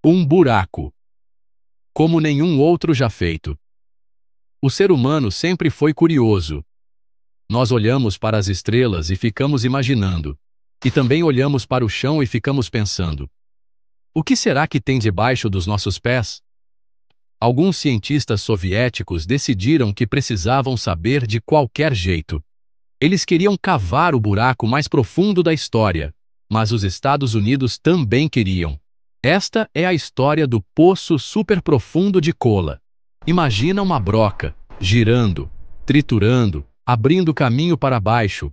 Um buraco. Como nenhum outro já feito. O ser humano sempre foi curioso. Nós olhamos para as estrelas e ficamos imaginando. E também olhamos para o chão e ficamos pensando: o que será que tem debaixo dos nossos pés? Alguns cientistas soviéticos decidiram que precisavam saber de qualquer jeito. Eles queriam cavar o buraco mais profundo da história, mas os Estados Unidos também queriam. Esta é a história do Poço Superprofundo de Kola. Imagina uma broca, girando, triturando, abrindo caminho para baixo,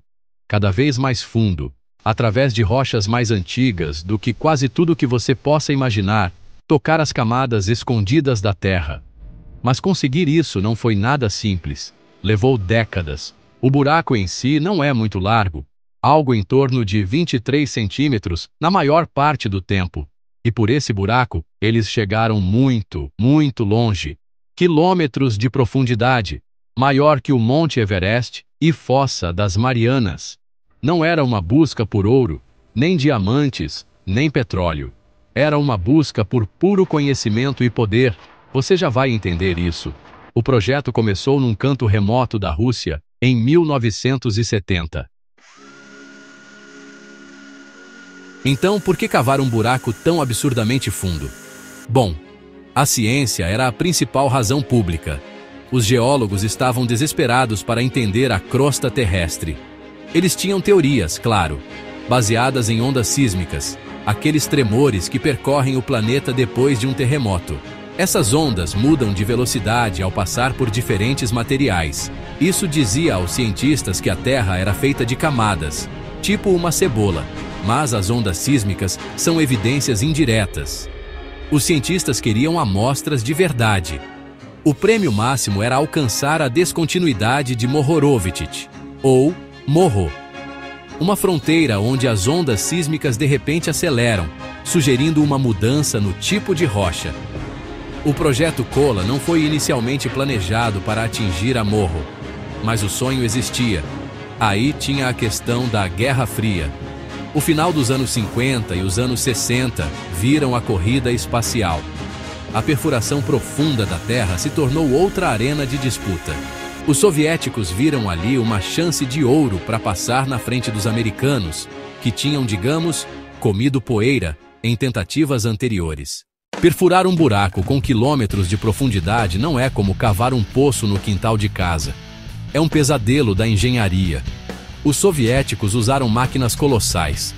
cada vez mais fundo, através de rochas mais antigas do que quase tudo que você possa imaginar, tocar as camadas escondidas da Terra. Mas conseguir isso não foi nada simples. Levou décadas. O buraco em si não é muito largo, algo em torno de 23 centímetros na maior parte do tempo. E por esse buraco, eles chegaram muito, muito longe. Quilômetros de profundidade, maior que o Monte Everest e Fossa das Marianas. Não era uma busca por ouro, nem diamantes, nem petróleo. Era uma busca por puro conhecimento e poder. Você já vai entender isso. O projeto começou num canto remoto da Rússia, em 1970. Então, por que cavar um buraco tão absurdamente fundo? Bom, a ciência era a principal razão pública. Os geólogos estavam desesperados para entender a crosta terrestre. Eles tinham teorias, claro, baseadas em ondas sísmicas, aqueles tremores que percorrem o planeta depois de um terremoto. Essas ondas mudam de velocidade ao passar por diferentes materiais. Isso dizia aos cientistas que a Terra era feita de camadas, tipo uma cebola. Mas as ondas sísmicas são evidências indiretas. Os cientistas queriam amostras de verdade. O prêmio máximo era alcançar a descontinuidade de Mohorovičić, ou Morro, uma fronteira onde as ondas sísmicas de repente aceleram, sugerindo uma mudança no tipo de rocha. O projeto Kola não foi inicialmente planejado para atingir a Morro, mas o sonho existia. Aí tinha a questão da Guerra Fria. O final dos anos 50 e os anos 60 viram a corrida espacial. A perfuração profunda da Terra se tornou outra arena de disputa. Os soviéticos viram ali uma chance de ouro para passar na frente dos americanos, que tinham, digamos, comido poeira em tentativas anteriores. Perfurar um buraco com quilômetros de profundidade não é como cavar um poço no quintal de casa. É um pesadelo da engenharia. Os soviéticos usaram máquinas colossais,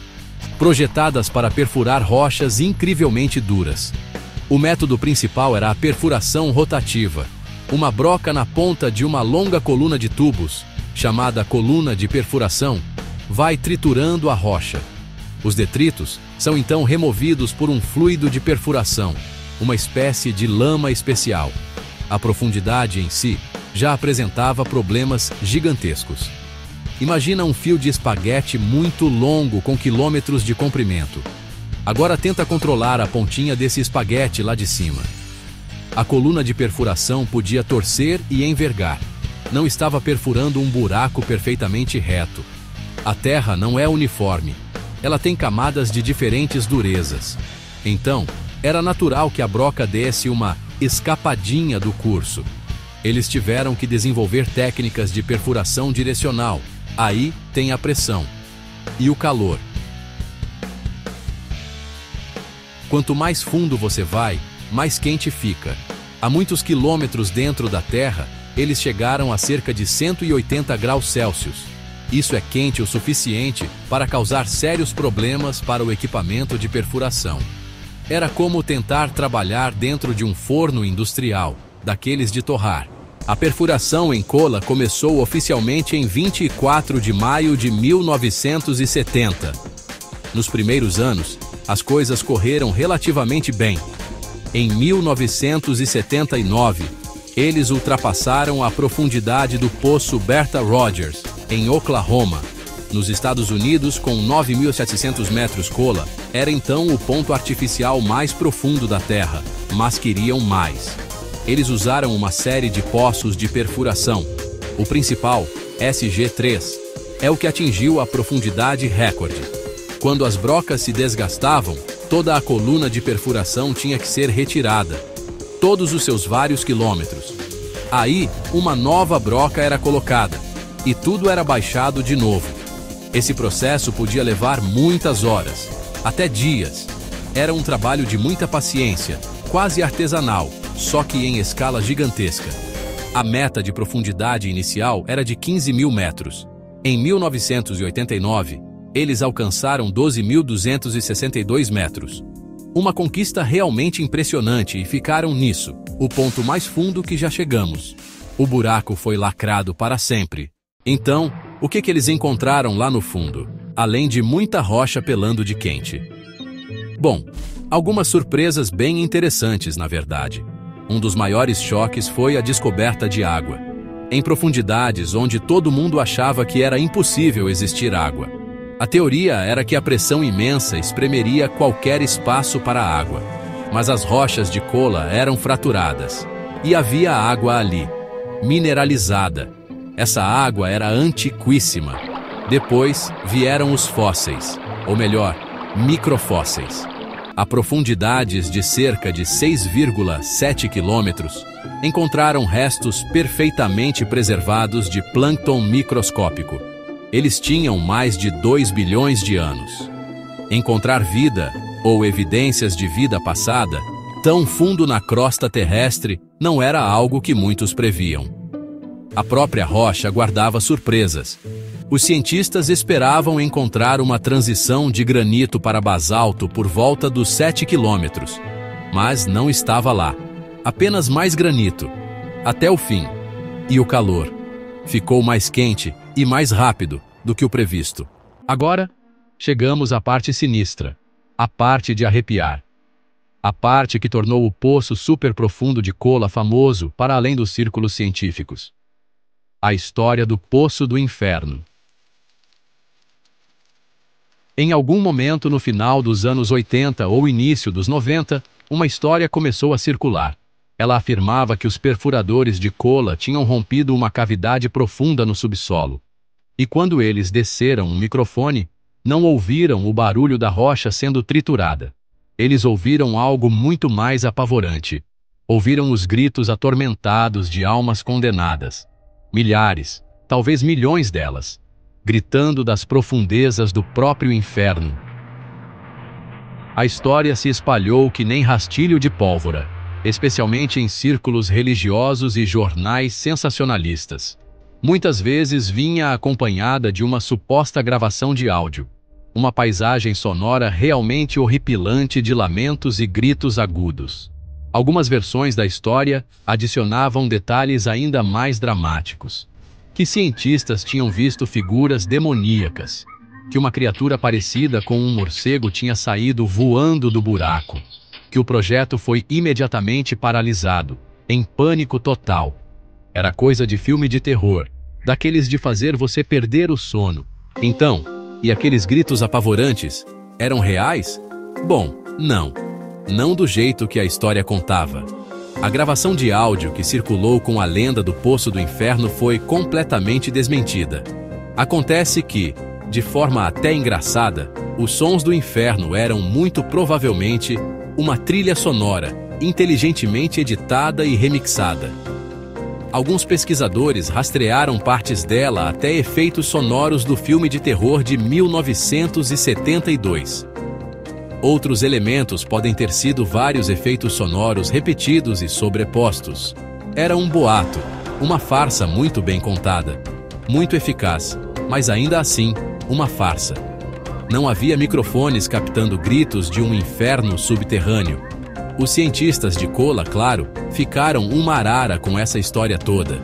projetadas para perfurar rochas incrivelmente duras. O método principal era a perfuração rotativa, uma broca na ponta de uma longa coluna de tubos, chamada coluna de perfuração, vai triturando a rocha. Os detritos são então removidos por um fluido de perfuração, uma espécie de lama especial. A profundidade em si já apresentava problemas gigantescos. Imagina um fio de espaguete muito longo com quilômetros de comprimento. Agora tenta controlar a pontinha desse espaguete lá de cima. A coluna de perfuração podia torcer e envergar. Não estava perfurando um buraco perfeitamente reto. A Terra não é uniforme. Ela tem camadas de diferentes durezas. Então, era natural que a broca desse uma escapadinha do curso. Eles tiveram que desenvolver técnicas de perfuração direcional. Aí tem a pressão e o calor. Quanto mais fundo você vai, mais quente fica. A muitos quilômetros dentro da Terra, eles chegaram a cerca de 180 graus Celsius. Isso é quente o suficiente para causar sérios problemas para o equipamento de perfuração. Era como tentar trabalhar dentro de um forno industrial, daqueles de torrar. A perfuração em Kola começou oficialmente em 24 de maio de 1970. Nos primeiros anos, as coisas correram relativamente bem. Em 1979, eles ultrapassaram a profundidade do Poço Bertha Rogers, em Oklahoma. Nos Estados Unidos, com 9.700 metros, Kola era então o ponto artificial mais profundo da Terra, mas queriam mais. Eles usaram uma série de poços de perfuração. O principal, SG-3, é o que atingiu a profundidade recorde. Quando as brocas se desgastavam, toda a coluna de perfuração tinha que ser retirada, todos os seus vários quilômetros. Aí, uma nova broca era colocada, e tudo era baixado de novo. Esse processo podia levar muitas horas, até dias. Era um trabalho de muita paciência, quase artesanal, só que em escala gigantesca. A meta de profundidade inicial era de 15.000 metros. Em 1989, eles alcançaram 12.262 metros. Uma conquista realmente impressionante e ficaram nisso, o ponto mais fundo que já chegamos. O buraco foi lacrado para sempre. Então, o que eles encontraram lá no fundo, além de muita rocha pelando de quente? Bom, algumas surpresas bem interessantes, na verdade. Um dos maiores choques foi a descoberta de água. Em profundidades onde todo mundo achava que era impossível existir água. A teoria era que a pressão imensa espremeria qualquer espaço para a água. Mas as rochas de Kola eram fraturadas. E havia água ali, mineralizada. Essa água era antiquíssima. Depois vieram os fósseis, ou melhor, microfósseis. A profundidades de cerca de 6,7 quilômetros, encontraram restos perfeitamente preservados de plâncton microscópico. Eles tinham mais de 2 bilhões de anos. Encontrar vida, ou evidências de vida passada, tão fundo na crosta terrestre, não era algo que muitos previam. A própria rocha guardava surpresas. Os cientistas esperavam encontrar uma transição de granito para basalto por volta dos 7 quilômetros, mas não estava lá. Apenas mais granito, até o fim. E o calor ficou mais quente e mais rápido do que o previsto. Agora, chegamos à parte sinistra, a parte de arrepiar. A parte que tornou o poço superprofundo de Kola famoso para além dos círculos científicos. A história do Poço do Inferno. Em algum momento no final dos anos 80 ou início dos 90, uma história começou a circular. Ela afirmava que os perfuradores de Kola tinham rompido uma cavidade profunda no subsolo. E quando eles desceram um microfone, não ouviram o barulho da rocha sendo triturada. Eles ouviram algo muito mais apavorante. Ouviram os gritos atormentados de almas condenadas. Milhares, talvez milhões delas, gritando das profundezas do próprio inferno. A história se espalhou que nem rastilho de pólvora, especialmente em círculos religiosos e jornais sensacionalistas. Muitas vezes vinha acompanhada de uma suposta gravação de áudio, uma paisagem sonora realmente horripilante de lamentos e gritos agudos. Algumas versões da história adicionavam detalhes ainda mais dramáticos. Que cientistas tinham visto figuras demoníacas, que uma criatura parecida com um morcego tinha saído voando do buraco, que o projeto foi imediatamente paralisado, em pânico total. Era coisa de filme de terror, daqueles de fazer você perder o sono. Então, e aqueles gritos apavorantes, eram reais? Bom, não. Não do jeito que a história contava. A gravação de áudio que circulou com a lenda do Poço do Inferno foi completamente desmentida. Acontece que, de forma até engraçada, os sons do inferno eram muito provavelmente uma trilha sonora, inteligentemente editada e remixada. Alguns pesquisadores rastrearam partes dela até efeitos sonoros do filme de terror de 1972. Outros elementos podem ter sido vários efeitos sonoros repetidos e sobrepostos. Era um boato, uma farsa muito bem contada, muito eficaz, mas ainda assim, uma farsa. Não havia microfones captando gritos de um inferno subterrâneo. Os cientistas de Kola, claro, ficaram uma arara com essa história toda.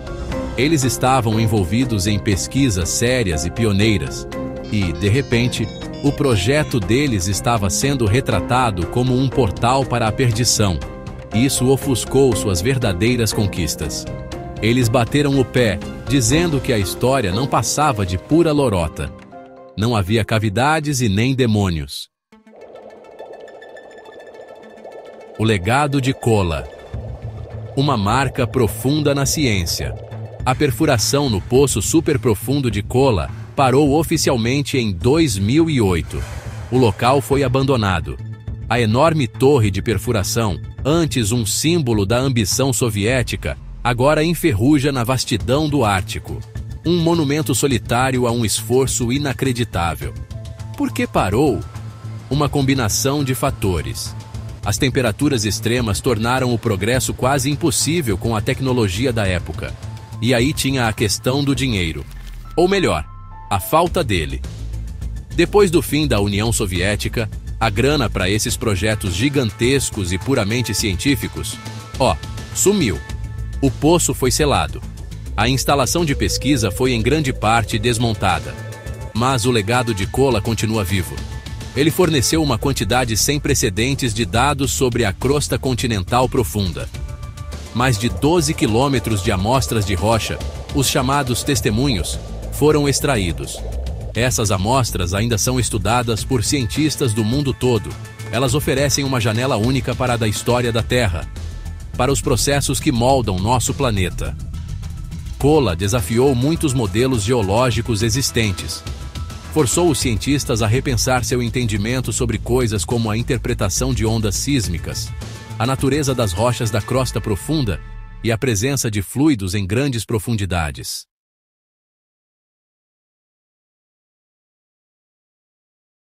Eles estavam envolvidos em pesquisas sérias e pioneiras. E, de repente, o projeto deles estava sendo retratado como um portal para a perdição. Isso ofuscou suas verdadeiras conquistas. Eles bateram o pé, dizendo que a história não passava de pura lorota. Não havia cavidades e nem demônios. O legado de Kola. Uma marca profunda na ciência. A perfuração no poço superprofundo de Kola parou oficialmente em 2008. O local foi abandonado. A enorme torre de perfuração, antes um símbolo da ambição soviética, agora enferruja na vastidão do Ártico. Um monumento solitário a um esforço inacreditável. Por que parou? Uma combinação de fatores. As temperaturas extremas tornaram o progresso quase impossível com a tecnologia da época. E aí tinha a questão do dinheiro. Ou melhor, a falta dele. Depois do fim da União Soviética, a grana para esses projetos gigantescos e puramente científicos, sumiu. O poço foi selado. A instalação de pesquisa foi em grande parte desmontada. Mas o legado de Kola continua vivo. Ele forneceu uma quantidade sem precedentes de dados sobre a crosta continental profunda. Mais de 12 quilômetros de amostras de rocha, os chamados testemunhos, foram extraídos. Essas amostras ainda são estudadas por cientistas do mundo todo. Elas oferecem uma janela única para a da história da Terra, para os processos que moldam nosso planeta. Kola desafiou muitos modelos geológicos existentes. Forçou os cientistas a repensar seu entendimento sobre coisas como a interpretação de ondas sísmicas, a natureza das rochas da crosta profunda e a presença de fluidos em grandes profundidades.